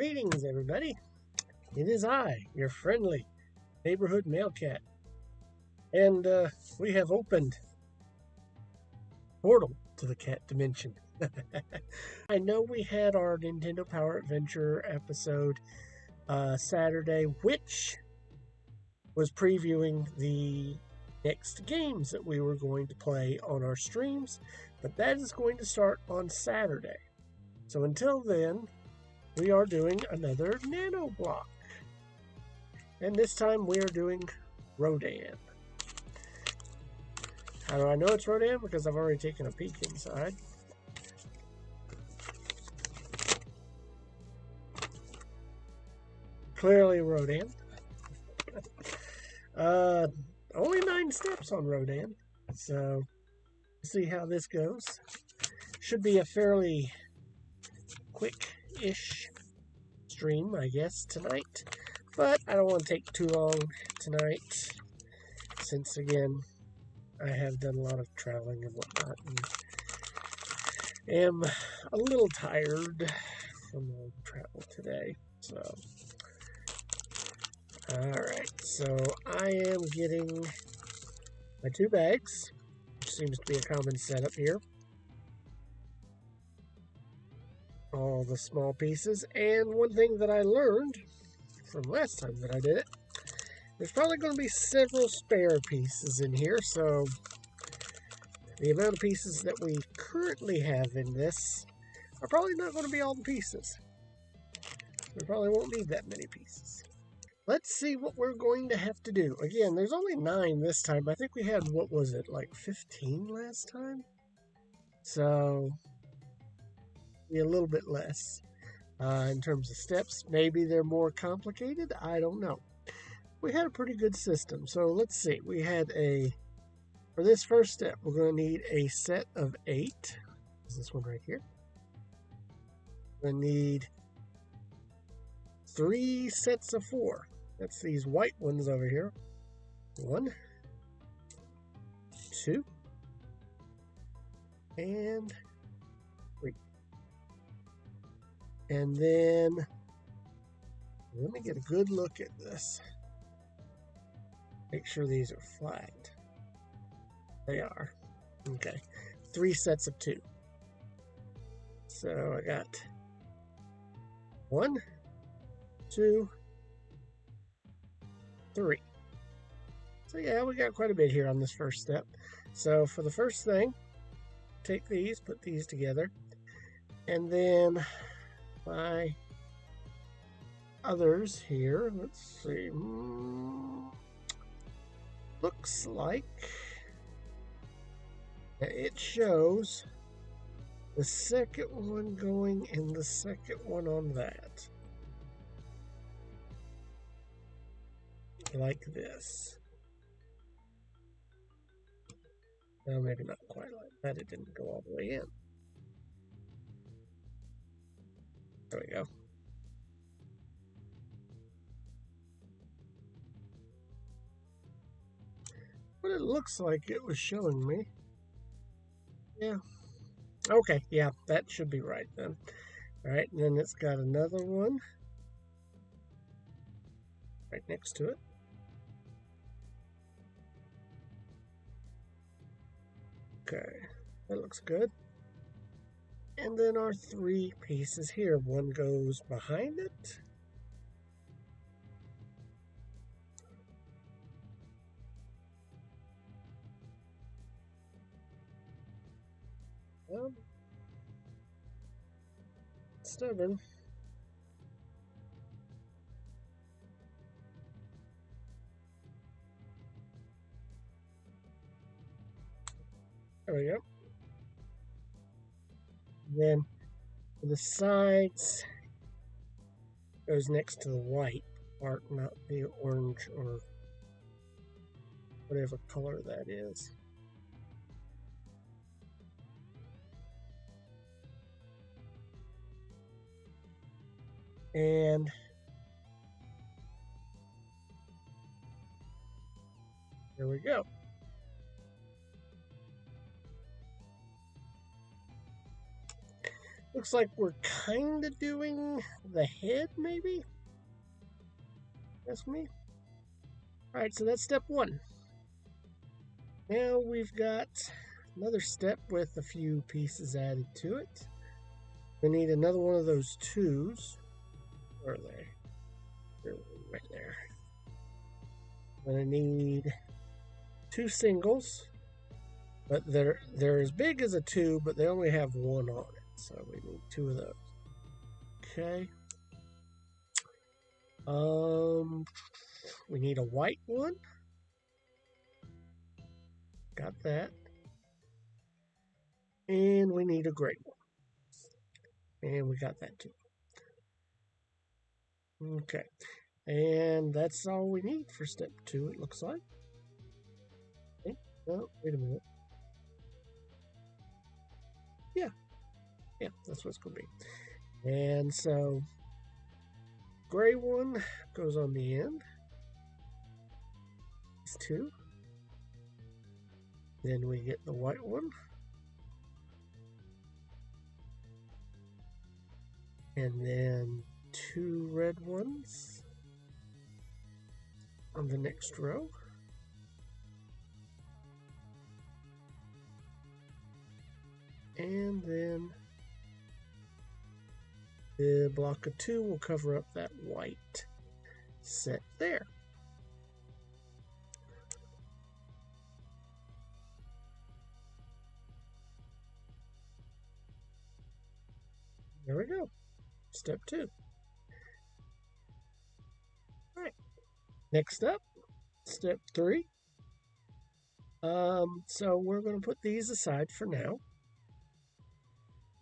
Greetings, everybody. It is I, your friendly neighborhood mail cat, and we have opened portal to the cat dimension. I know we had our Nintendo Power Adventure episode Saturday, which was previewing the next games that we were going to play on our streams, but that is going to start on Saturday. So until then, we are doing another Nanoblock. And this time we are doing Rodan. How do I know it's Rodan? Because I've already taken a peek inside. Clearly Rodan. Only 9 steps on Rodan. So, see how this goes. Should be a fairly quick-ish stream, I guess, tonight. But I don't want to take too long tonight, since, again, I have done a lot of traveling and whatnot, and am a little tired from the travel today. So, alright, so I am getting my 2 bags, which seems to be a common setup here. All the small pieces, and one thing that I learned from last time that I did it, there's probably going to be several spare pieces in here, so the amount of pieces that we currently have in this are probably not going to be all the pieces. We probably won't need that many pieces. Let's see what we're going to have to do. Again, there's only 9 this time. I think we had, what was it, like 15 last time? So, be a little bit less. In terms of steps, maybe they're more complicated. I don't know. We had a pretty good system. So let's see. We had for this first step, we're going to need a set of 8. Is this one right here? We're going to need 3 sets of 4. That's these white ones over here. 1, 2, and 3. And then, let me get a good look at this. Make sure these are flat. They are. Okay. 3 sets of 2. So I got 1, 2, 3. So yeah, we got quite a bit here on this first step. So for the first thing, take these, put these together, and then my others here, let's see, looks like it shows the second one going and the second one on that. Like this. No, maybe not quite like that. It didn't go all the way in. There we go. What it looks like it was showing me. Yeah. Okay, yeah, that should be right then. Alright, and then it's got another one right next to it. Okay, that looks good. And then our 3 pieces here. One goes behind it. Stubborn. There we go. Then for the sides, goes next to the white part, not the orange or whatever color that is. And there we go. Looks like we're kind of doing the head, maybe? That's me. All right, so that's step one. Now we've got another step with a few pieces added to it. We need another one of those twos. Where are they? They're right there. I'm gonna need two singles, but they're as big as a two, but they only have one on it, so we need two of those. Okay. We need a white one. Got that. And we need a gray one. And we got that too. Okay. And that's all we need for step two, it looks like. Okay. Oh, wait a minute. Yeah. Yeah, that's what it's going to be. And so, gray one goes on the end. These two. Then we get the white one. And then two red ones on the next row. And then the block of two will cover up that white set there. There we go. Step two. All right. Next up, step three. So we're going to put these aside for now.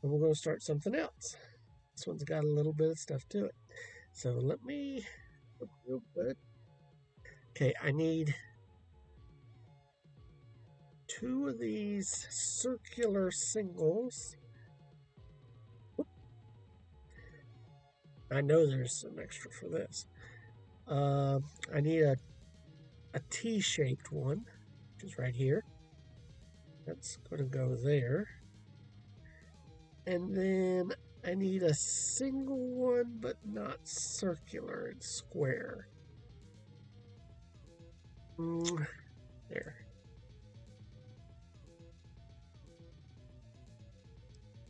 And we're going to start something else. This one's got a little bit of stuff to it. So let me look real good. Okay, I need two of these circular singles. I know there's some extra for this. I need a T-shaped one, which is right here. That's going to go there. And then I need a single one, but not circular. It's square. There.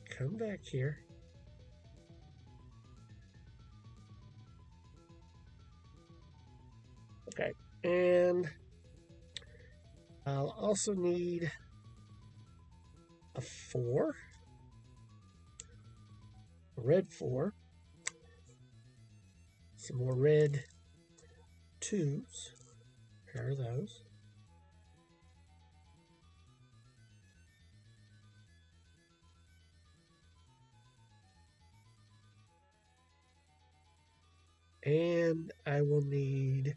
Come back here. Okay, and I'll also need a 4, a red 4, some more red 2s, pair of those. And I will need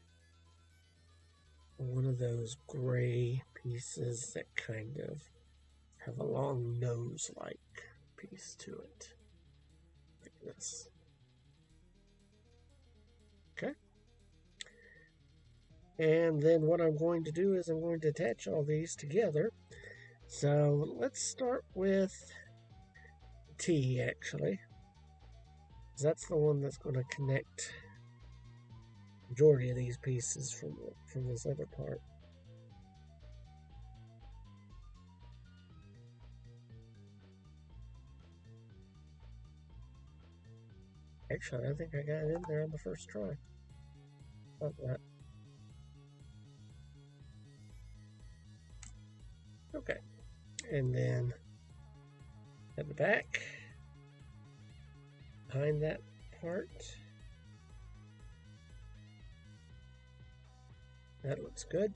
one of those gray pieces that kind of have a long nose-like piece to it. Like this. Okay. And then what I'm going to do is I'm going to attach all these together. So let's start with T, actually. That's the one that's going to connect the majority of these pieces from this other part. Actually, I think I got it in there on the first try. Like that. Okay. And then at the back, behind that part, that looks good.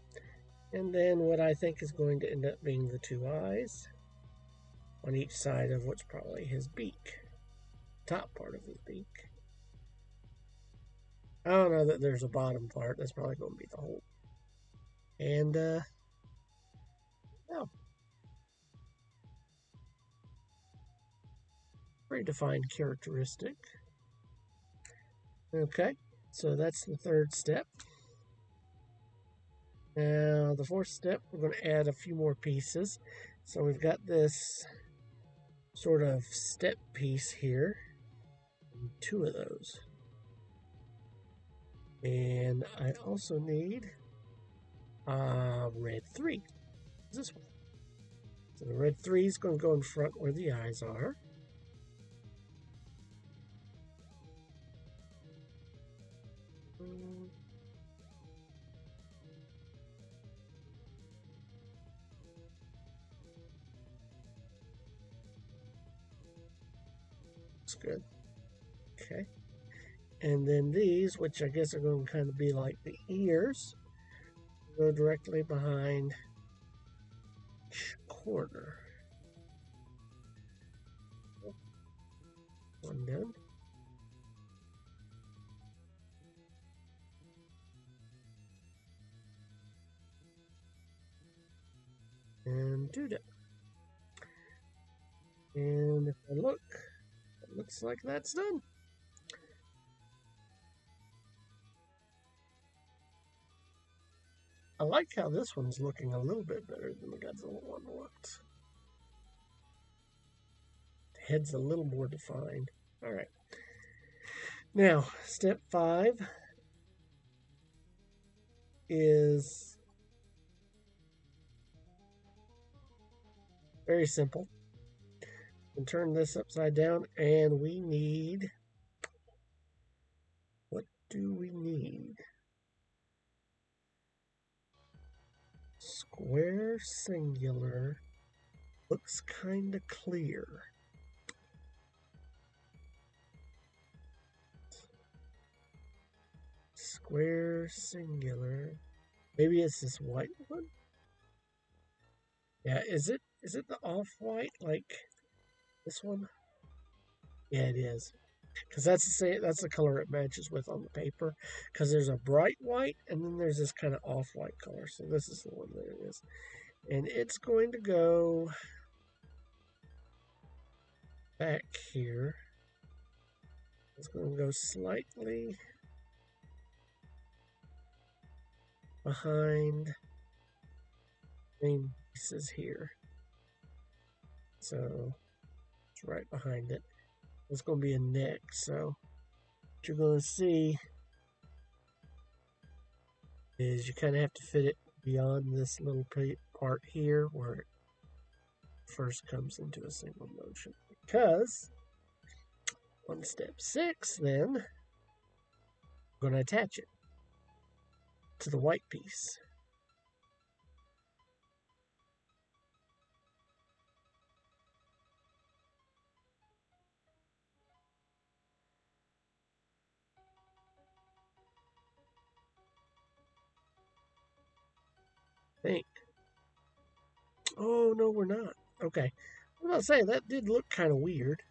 And then what I think is going to end up being the two eyes on each side of what's probably his beak, top part of his beak. I don't know that there's a bottom part. That's probably going to be the whole. And, no. Pretty defined characteristic. Okay, so that's the third step. Now, the fourth step, we're going to add a few more pieces. So we've got this sort of step piece here. Two of those. And I also need red 3. This one. So the red 3 is going to go in front where the eyes are. That's good. Okay. And then these, which I guess are going to kind of be like the ears, go directly behind each corner. One done. And do that. And if I look, it looks like that's done. I like how this one's looking a little bit better than the Godzilla one looked. The head's a little more defined. All right. Now, step 5 is very simple. And turn this upside down, and we need, what do we need? Square singular looks kind of clear. Square singular. Maybe it's this white one. Yeah, is it the off-white like this one? Yeah, it is. Because that's the color it matches with on the paper. Because there's a bright white and then there's this kind of off-white color. So this is the one that it is. And it's going to go back here. It's going to go slightly behind main pieces here. So it's right behind it. It's going to be a neck. So what you're going to see is you kind of have to fit it beyond this little part here where it first comes into a single motion. Because on step 6, then, I'm going to attach it to the white piece. Think. Oh, no, we're not. Okay. I was about to say, that did look kind of weird.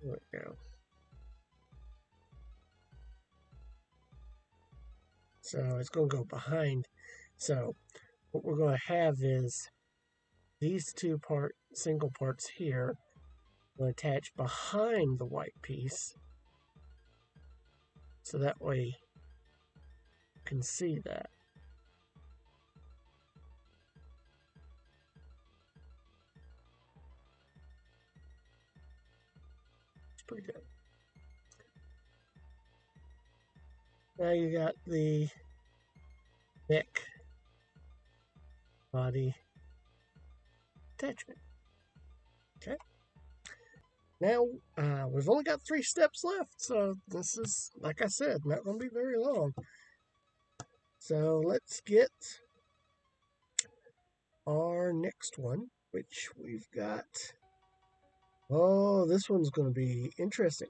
There we go. So it's going to go behind. So what we're going to have is these two single parts here will attach behind the white piece. So that way you can see that. It's pretty good. Now you got the neck body attachment. Okay. Now, we've only got 3 steps left, so this is, like I said, not going to be very long. So let's get our next one, which we've got. Oh, this one's going to be interesting.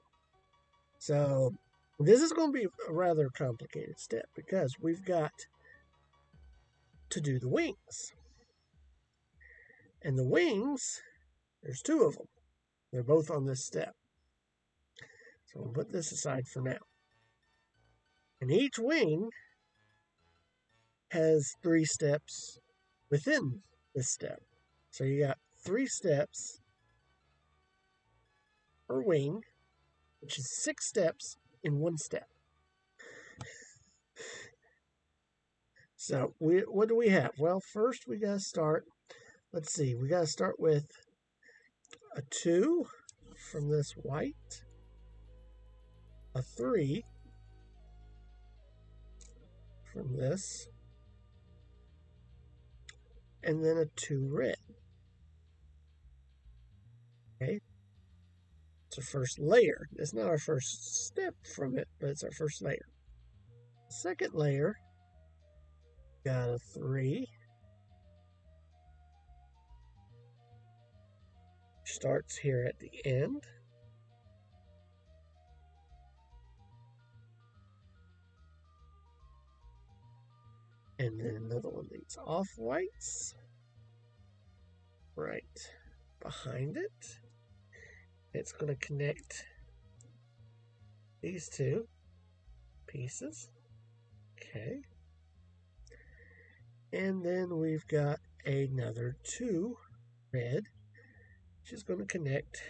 So this is going to be a rather complicated step because we've got to do the wings. And the wings, there's 2 of them. They're both on this step. So we'll put this aside for now. And each wing has 3 steps within this step. So you got 3 steps per wing, which is 6 steps in 1 step. So what do we have? Well, first we got to start. Let's see. We got to start with a 2 from this white, a 3 from this, and then a 2 red. Okay. It's our first layer. It's not our first step from it, but it's our first layer. Second layer, got a 3. Starts here at the end. And then another one leads off whites. Right behind it. It's going to connect these 2 pieces. Okay. And then we've got another 2 red, which is going to connect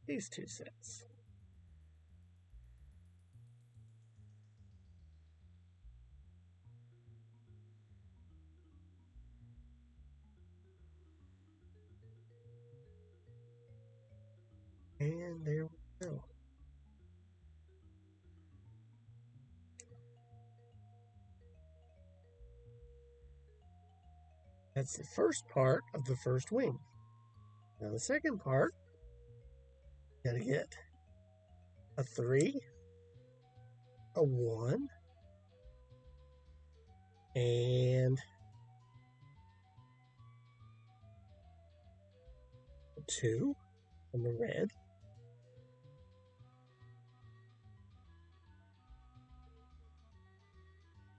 these 2 sets. And there we go. That's the first part of the first wing. Now the second part, got to get a 3, a 1, and a 2 on the red.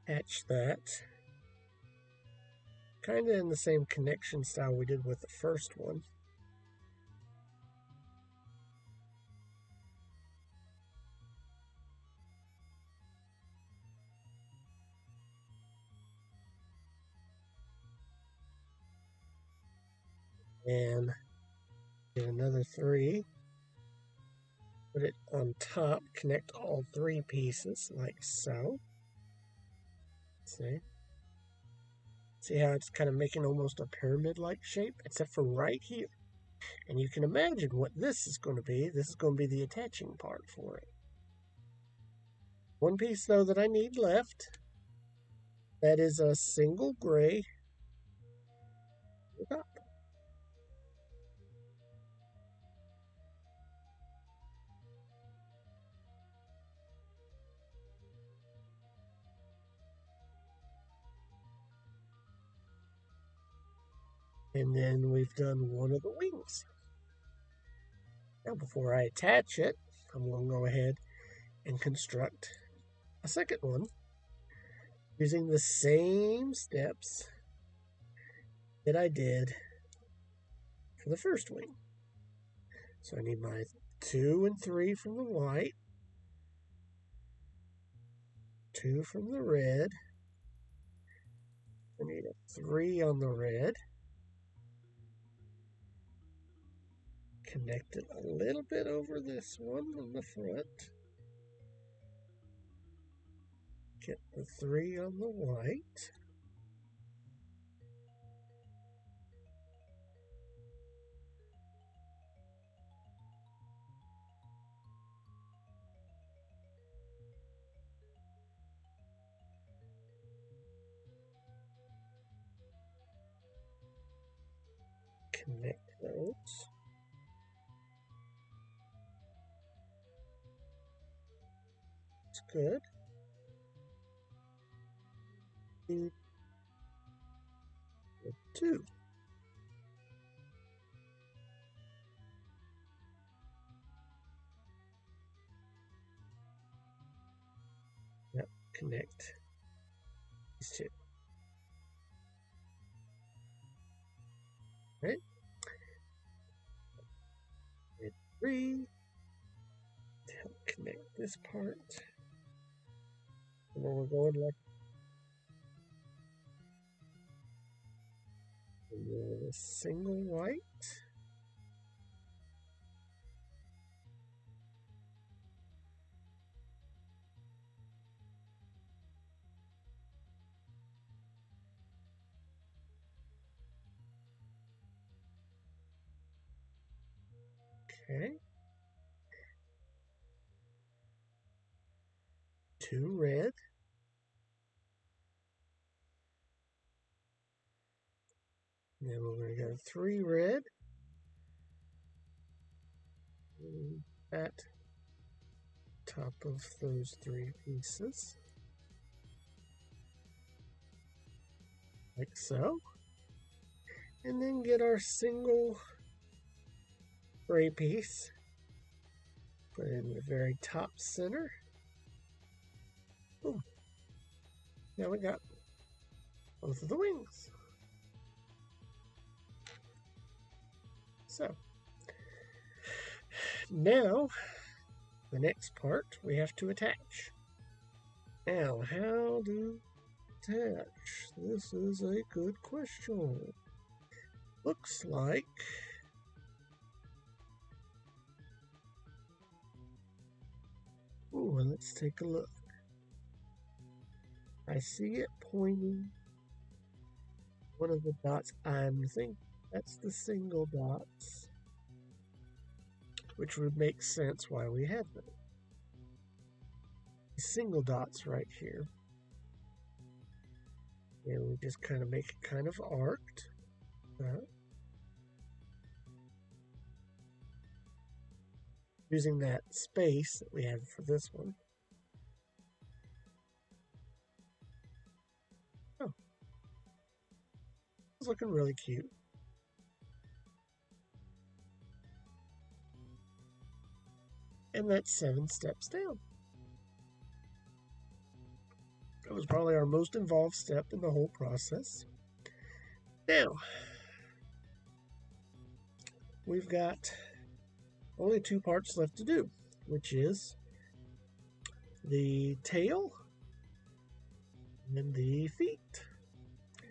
Attach that. Kind of in the same connection style we did with the first one. And get another 3. Put it on top, connect all 3 pieces like so. See? See how it's kind of making almost a pyramid-like shape, except for right here. And you can imagine what this is going to be. This is going to be the attaching part for it. One piece, though, that I need left. That is a single gray top. And then we've done one of the wings. Now, before I attach it, I'm going to go ahead and construct a second one using the same steps that I did for the first wing. So I need my 2 and 3 from the white, 2 from the red. I need a 3 on the red. Connect it a little bit over this one on the front. Get the 3 on the white. Connect those. It's good. Need 2. Yep, connect these 2. Right? And 3 to help connect this part. And then we're going like a single white. Okay. 2 red. Then we're going to go 3 red. At top of those 3 pieces. Like so. And then get our single gray piece. Put it in the very top center. Boom. Now we got both of the wings. So, now the next part we have to attach. Now, how do we attach? This is a good question. Looks like ooh, let's take a look. I see it pointing one of the dots. I'm thinking that's the single dots, which would make sense why we have them. Single dots right here. And we just kind of make it kind of arced. Using that space that we have for this one. Oh, it's looking really cute. And that's 7 steps down. That was probably our most involved step in the whole process. Now, we've got only 2 parts left to do, which is the tail and the feet,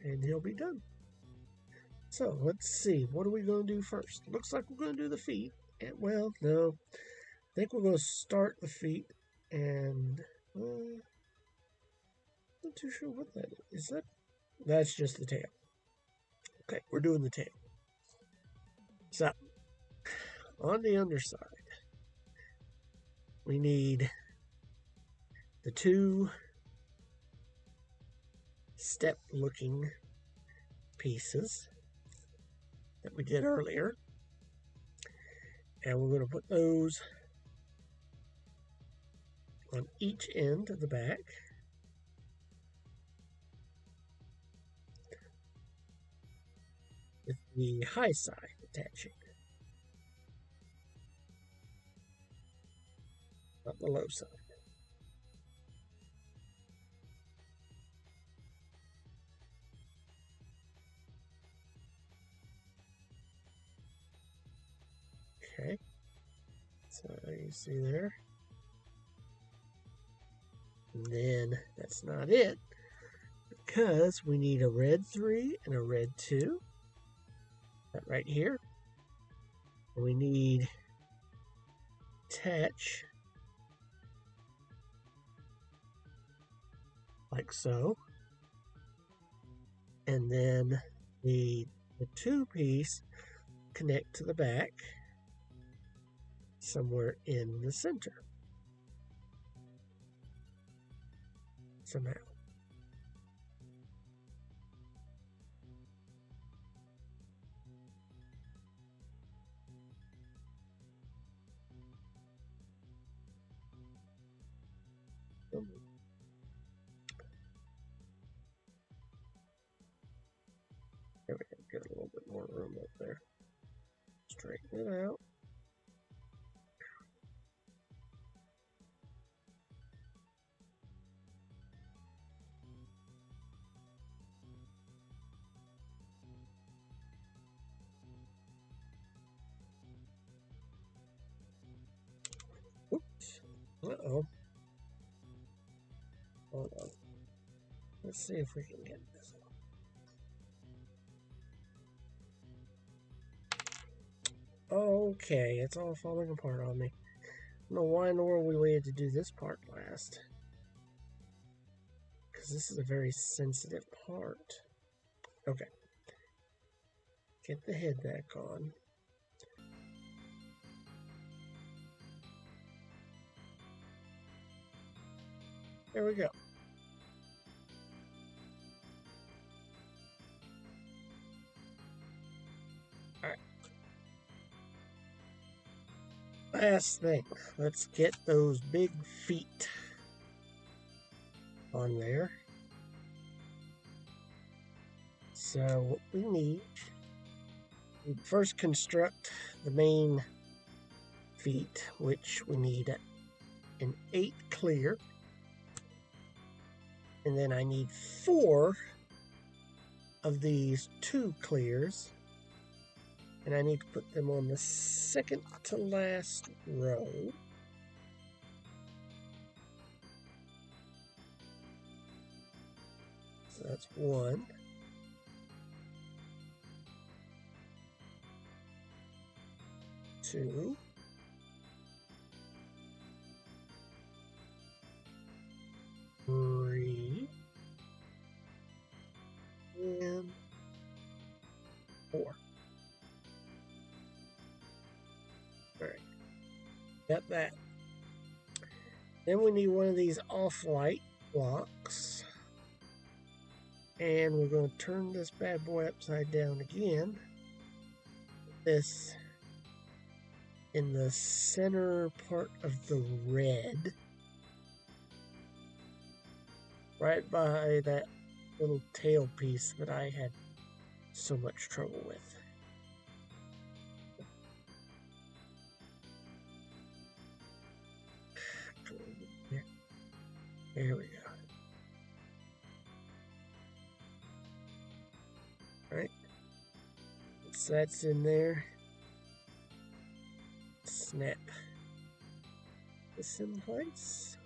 and he'll be done. So let's see, what are we going to do first? Looks like we're going to do the feet. And, well, no, I think we're going to start the feet, and I'm not too sure what that is. That's just the tail. Okay, we're doing the tail. So on the underside, we need the 2 step looking pieces that we did earlier, and we're going to put those on each end of the back. With the high side attaching, not the low side. Okay, so you see there. And then that's not it, because we need a red 3 and a red 2. That right here. We need attach like so. And then the 2 piece connect to the back somewhere in the center. Somehow. There we go. Get a little bit more room up there. Straighten it out. Oops. Uh-oh. Hold on. Let's see if we can get this. Okay, it's all falling apart on me. I don't know why in the world we waited to do this part last. Because this is a very sensitive part. Okay. Get the head back on. There we go. Alright. Last thing. Let's get those big feet on there. So what we need, we first construct the main feet, which we need an 8 clear. And then I need 4 of these 2 clears. And I need to put them on the second to last row. So that's 1. 2. 3. And 4. Alright. Got that. Then we need one of these off-light blocks. And we're going to turn this bad boy upside down again. This in the center part of the red. Right by that little tail piece that I had so much trouble with. There we go. Alright. So that's in there. Snap this in place.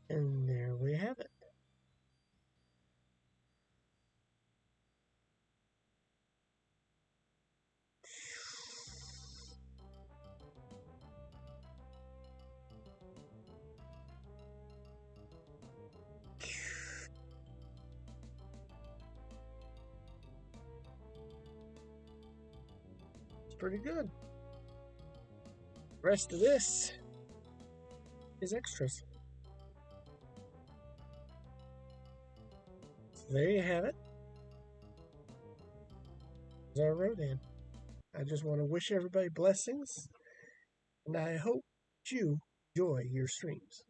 And there we have it. It's pretty good. The rest of this is extras. So there you have it. There's our Rodan. I just want to wish everybody blessings, and I hope you enjoy your streams.